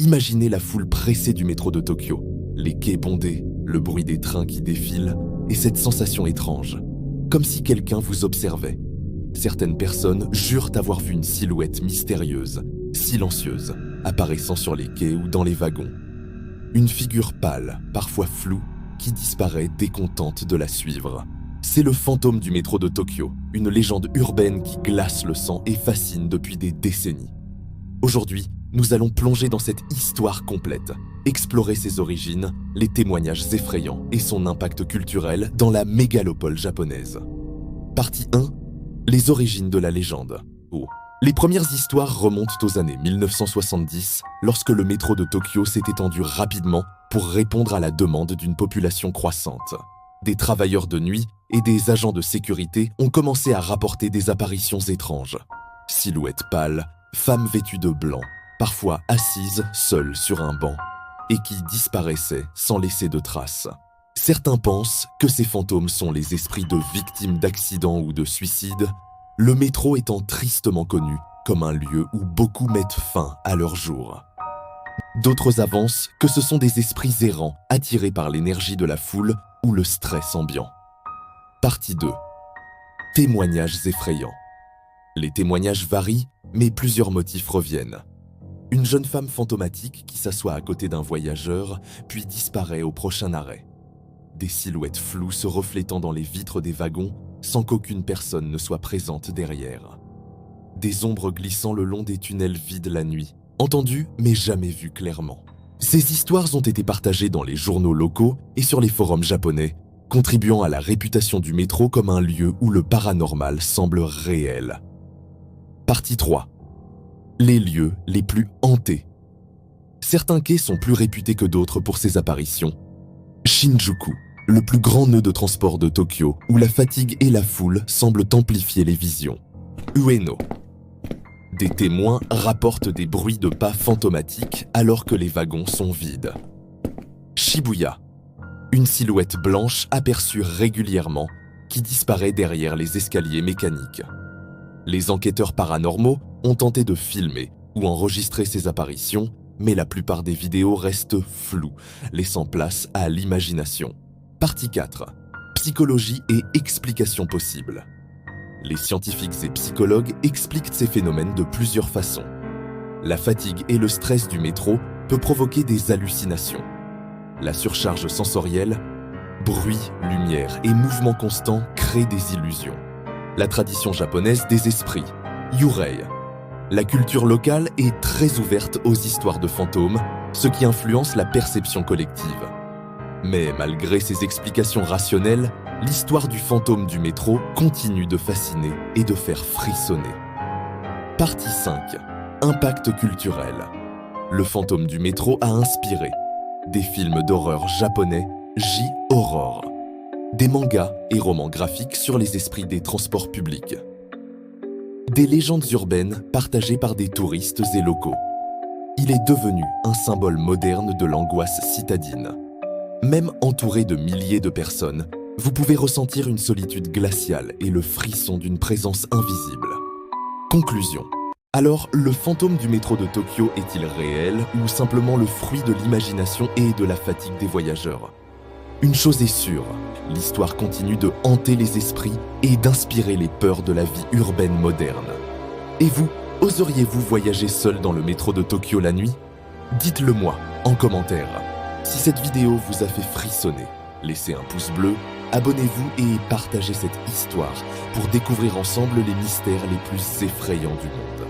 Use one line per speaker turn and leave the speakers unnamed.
Imaginez la foule pressée du métro de Tokyo, les quais bondés, le bruit des trains qui défilent et cette sensation étrange, comme si quelqu'un vous observait. Certaines personnes jurent avoir vu une silhouette mystérieuse, silencieuse, apparaissant sur les quais ou dans les wagons. Une figure pâle, parfois floue, qui disparaît dès qu'on tente de la suivre. C'est le fantôme du métro de Tokyo, une légende urbaine qui glace le sang et fascine depuis des décennies. Aujourd'hui, nous allons plonger dans cette histoire complète, explorer ses origines, les témoignages effrayants et son impact culturel dans la mégalopole japonaise. Partie 1. Les origines de la légende. Les premières histoires remontent aux années 1970, lorsque le métro de Tokyo s'est étendu rapidement pour répondre à la demande d'une population croissante. Des travailleurs de nuit et des agents de sécurité ont commencé à rapporter des apparitions étranges. Silhouettes pâles, femmes vêtues de blanc, parfois assises seules sur un banc, et qui disparaissaient sans laisser de traces. Certains pensent que ces fantômes sont les esprits de victimes d'accidents ou de suicides, le métro étant tristement connu comme un lieu où beaucoup mettent fin à leur jour. D'autres avancent que ce sont des esprits errants attirés par l'énergie de la foule ou le stress ambiant. Partie 2. Témoignages effrayants. Les témoignages varient, mais plusieurs motifs reviennent. Une jeune femme fantomatique qui s'assoit à côté d'un voyageur, puis disparaît au prochain arrêt. Des silhouettes floues se reflétant dans les vitres des wagons sans qu'aucune personne ne soit présente derrière. Des ombres glissant le long des tunnels vides la nuit, entendues mais jamais vues clairement. Ces histoires ont été partagées dans les journaux locaux et sur les forums japonais, contribuant à la réputation du métro comme un lieu où le paranormal semble réel. Partie 3. Les lieux les plus hantés. Certains quais sont plus réputés que d'autres pour ces apparitions. Shinjuku, le plus grand nœud de transport de Tokyo, où la fatigue et la foule semblent amplifier les visions. Ueno. Des témoins rapportent des bruits de pas fantomatiques alors que les wagons sont vides. Shibuya. Une silhouette blanche aperçue régulièrement qui disparaît derrière les escaliers mécaniques. Les enquêteurs paranormaux ont tenté de filmer ou enregistrer ces apparitions, mais la plupart des vidéos restent floues, laissant place à l'imagination. Partie 4. Psychologie et explications possibles. Les scientifiques et psychologues expliquent ces phénomènes de plusieurs façons. La fatigue et le stress du métro peuvent provoquer des hallucinations. La surcharge sensorielle, bruit, lumière et mouvement constant créent des illusions. La tradition japonaise des esprits, Yurei. La culture locale est très ouverte aux histoires de fantômes, ce qui influence la perception collective. Mais malgré ces explications rationnelles, l'histoire du fantôme du métro continue de fasciner et de faire frissonner. Partie 5. Impact culturel. Le fantôme du métro a inspiré des films d'horreur japonais, J-horror, des mangas et romans graphiques sur les esprits des transports publics, des légendes urbaines partagées par des touristes et locaux. Il est devenu un symbole moderne de l'angoisse citadine. Même entouré de milliers de personnes, vous pouvez ressentir une solitude glaciale et le frisson d'une présence invisible. Conclusion. Alors, le fantôme du métro de Tokyo est-il réel ou simplement le fruit de l'imagination et de la fatigue des voyageurs ? Une chose est sûre, l'histoire continue de hanter les esprits et d'inspirer les peurs de la vie urbaine moderne. Et vous, oseriez-vous voyager seul dans le métro de Tokyo la nuit ? Dites-le moi en commentaire. Si cette vidéo vous a fait frissonner, laissez un pouce bleu, abonnez-vous et partagez cette histoire pour découvrir ensemble les mystères les plus effrayants du monde.